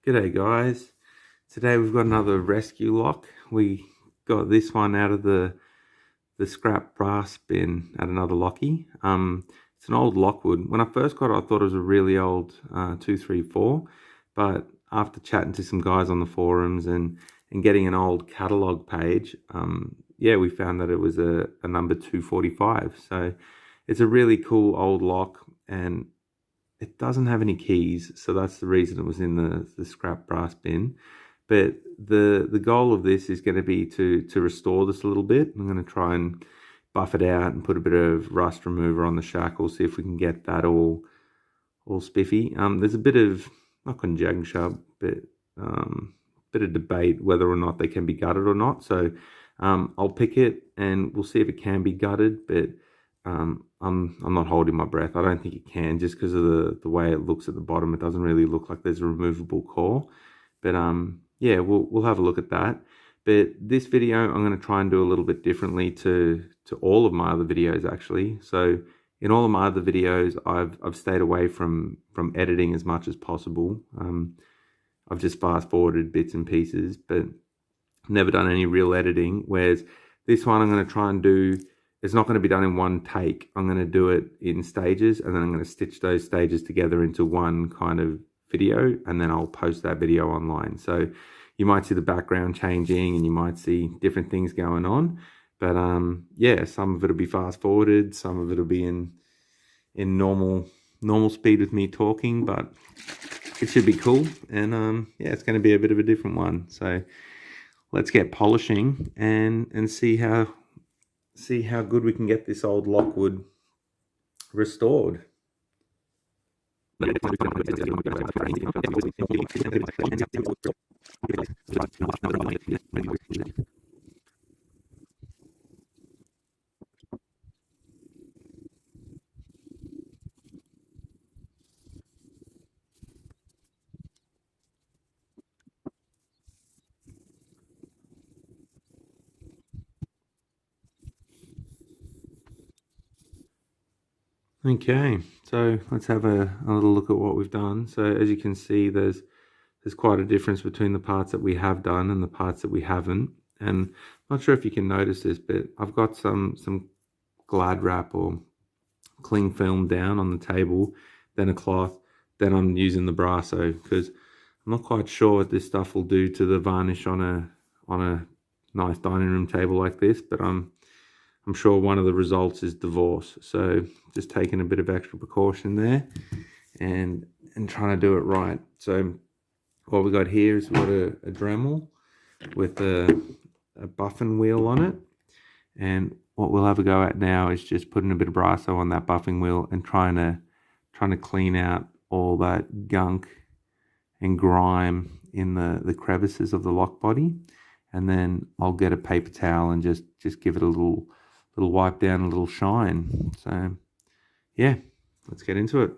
G'day guys. Today we've got another rescue lock. We got this one out of the scrap brass bin at another locky. It's an old Lockwood. When I first got it, I thought it was a really old 234, but after chatting to some guys on the forums and getting an old catalogue page, yeah, we found that it was a number 245. So it's a really cool old lock, and it doesn't have any keys, so that's the reason it was in the scrap brass bin. But the goal of this is going to be to restore this a little bit. I'm going to try and buff it out and put a bit of rust remover on the shackle, see if we can get that all spiffy. There's a bit of, not conjecture, but bit of debate whether or not they can be gutted or not. So I'll pick it and we'll see if it can be gutted, but I'm not holding my breath. I don't think it can, just because of the way it looks at the bottom. It doesn't really look like there's a removable core, but yeah, we'll have a look at that. But this video I'm going to try and do a little bit differently to all of my other videos actually. So in all of my other videos, I've stayed away from editing as much as possible. I've just fast forwarded bits and pieces, but never done any real editing. Whereas this one I'm going to try and do, it's not going to be done in one take. I'm going to do it in stages, and then I'm going to stitch those stages together into one kind of video, and then I'll post that video online. So you might see the background changing and you might see different things going on. But yeah, some of it'll be fast forwarded, some of it'll be in normal speed with me talking, but it should be cool. And yeah, it's going to be a bit of a different one. So let's get polishing and see how good we can get this old Lockwood restored. Okay, so let's have a little look at what we've done. So as you can see, there's quite a difference between the parts that we have done and the parts that we haven't. And I'm not sure if you can notice this, but I've got some glad wrap or cling film down on the table, then a cloth, then I'm using the Brasso, because I'm not quite sure what this stuff will do to the varnish on a nice dining room table like this, but I'm sure one of the results is divorce. So just taking a bit of extra precaution there and trying to do it right. So what we got here is we've got a Dremel with a buffing wheel on it. And what we'll have a go at now is just putting a bit of Brasso on that buffing wheel and trying to clean out all that gunk and grime in the crevices of the lock body. And then I'll get a paper towel and just give it a little wipe down, a little shine. So yeah, let's get into it.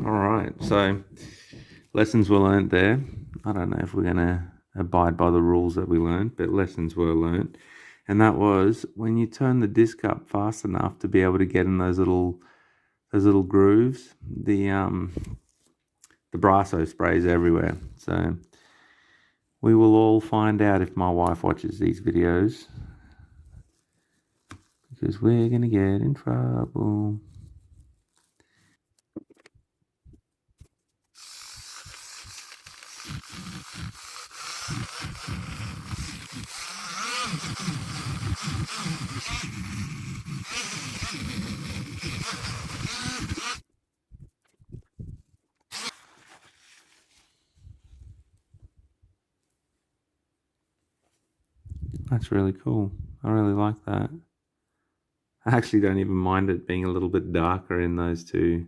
All right, so lessons were learned there. I don't know if we're going to abide by the rules that we learned, but lessons were learned. And that was when you turn the disc up fast enough to be able to get in those little grooves, the Brasso sprays everywhere. So we will all find out if my wife watches these videos, because we're going to get in trouble. That's really cool. I really like that. I actually don't even mind it being a little bit darker in those two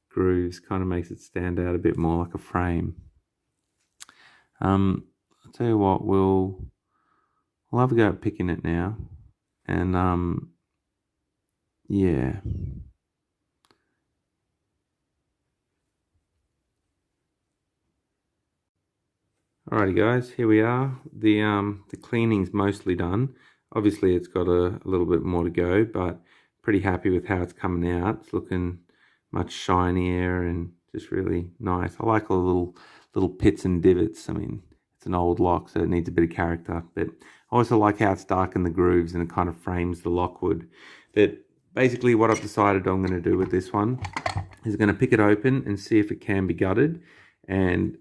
grooves. Kind of makes it stand out a bit more like a frame. I'll tell you what, we'll have a go at picking it now. And yeah. Alrighty guys, here we are. The cleaning's mostly done. Obviously it's got a little bit more to go, but pretty happy with how it's coming out. It's looking much shinier and just really nice. I like all the little pits and divots. I mean, it's an old lock, so it needs a bit of character. But I also like how it's dark in the grooves and it kind of frames the Lockwood. But basically what I've decided I'm going to do with this one is going to pick it open and see if it can be gutted. And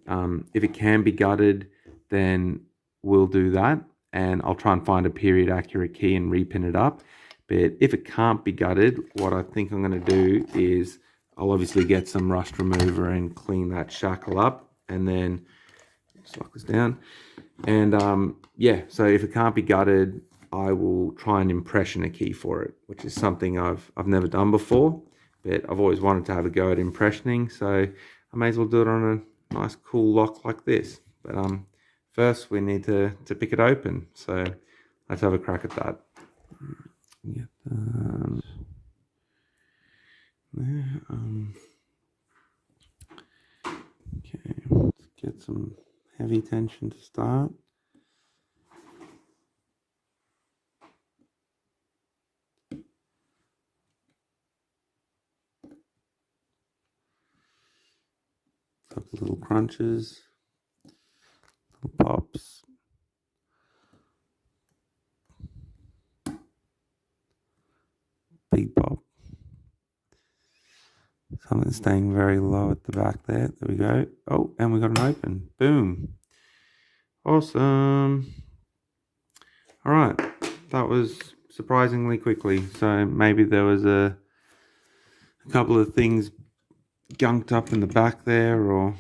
if it can be gutted, then we'll do that. And I'll try and find a period accurate key and repin it up. But if it can't be gutted, what I think I'm going to do is I'll obviously get some rust remover and clean that shackle up. And then just lock this down. And yeah, so if it can't be gutted, I will try and impression a key for it, which is something I've never done before. But I've always wanted to have a go at impressioning, so I may as well do it on a nice cool lock like this. But first we need to pick it open, so let's have a crack at that. Get that there. Okay, let's get some heavy tension to start. Couple little crunches, little pops. Big pop. Something staying very low at the back there. There we go. Oh, and we got an open. Boom. Awesome. All right. That was surprisingly quickly. So maybe there was a couple of things gunked up in the back there, or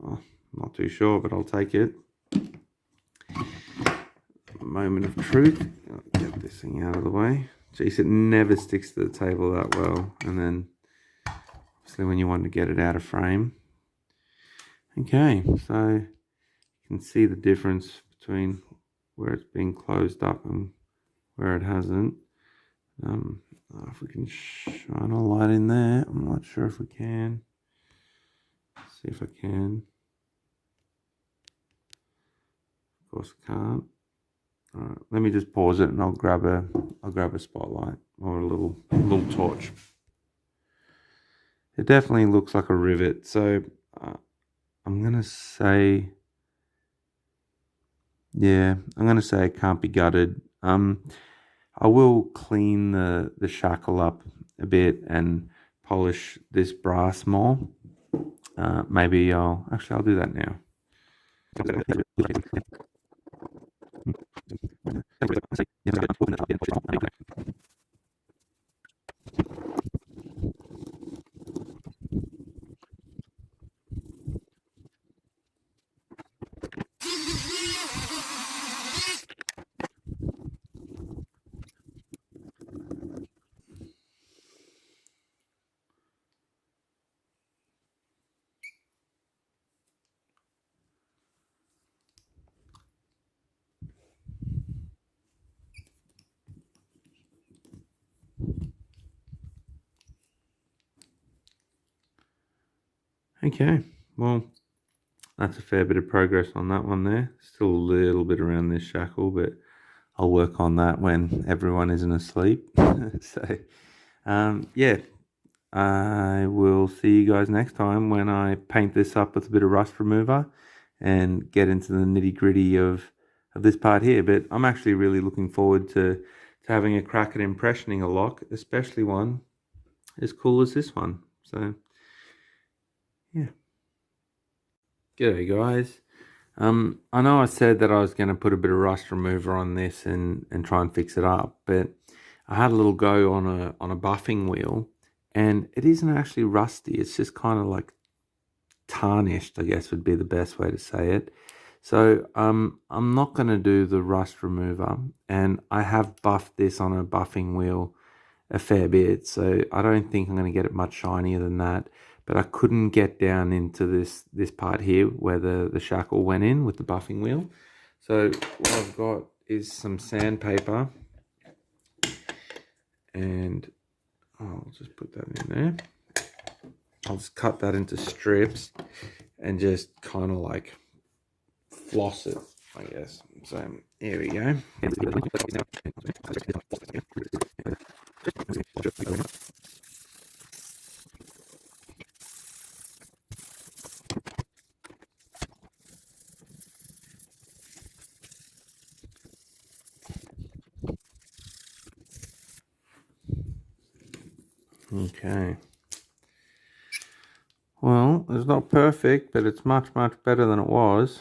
oh, not too sure, but I'll take it. Moment of truth. I'll get this thing out of the way. Jeez, it never sticks to the table that well. And then obviously when you want to get it out of frame. Okay, so you can see the difference between where it's been closed up and where it hasn't. If we can shine a light in there, I'm not sure if we can. Let's see if I can. Of course I can't. All right, let me just pause it and I'll grab a spotlight or a little torch. It definitely looks like a rivet, so I'm gonna say, yeah, I'm gonna say it can't be gutted. I will clean the shackle up a bit and polish this brass more. Maybe I'll do that now. Okay, well, that's a fair bit of progress on that one there. Still a little bit around this shackle, but I'll work on that when everyone isn't asleep. So, yeah, I will see you guys next time when I paint this up with a bit of rust remover and get into the nitty gritty of this part here. But I'm actually really looking forward to having a crack at impressioning a lock, especially one as cool as this one. So, yeah. G'day guys. I know I said that I was going to put a bit of rust remover on this and try and fix it up, but I had a little go on a buffing wheel, and it isn't actually rusty. It's just kind of like tarnished, I guess would be the best way to say it. So I'm not going to do the rust remover, and I have buffed this on a buffing wheel a fair bit, so I don't think I'm going to get it much shinier than that. But I couldn't get down into this part here where the shackle went in with the buffing wheel. So what I've got is some sandpaper, and I'll just put that in there. I'll just cut that into strips and just kind of like floss it, I guess. So here we go. Okay. Well, it's not perfect, but it's much better than it was.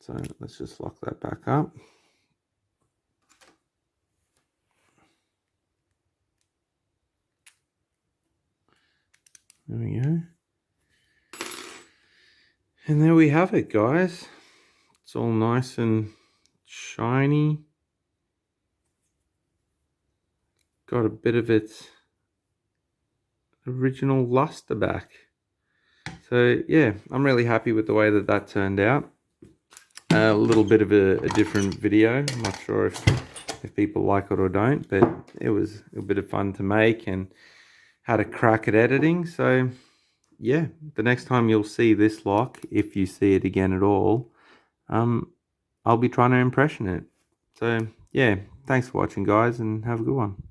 So let's just lock that back up. There we go. And there we have it, guys. It's all nice and shiny. Got a bit of its original luster back. So yeah, I'm really happy with the way that turned out. A little bit of a different video. I'm not sure if people like it or don't, but it was a bit of fun to make and had a crack at editing. So yeah, the next time you'll see this lock, if you see it again at all, I'll be trying to impression it. So yeah, thanks for watching, guys, and have a good one.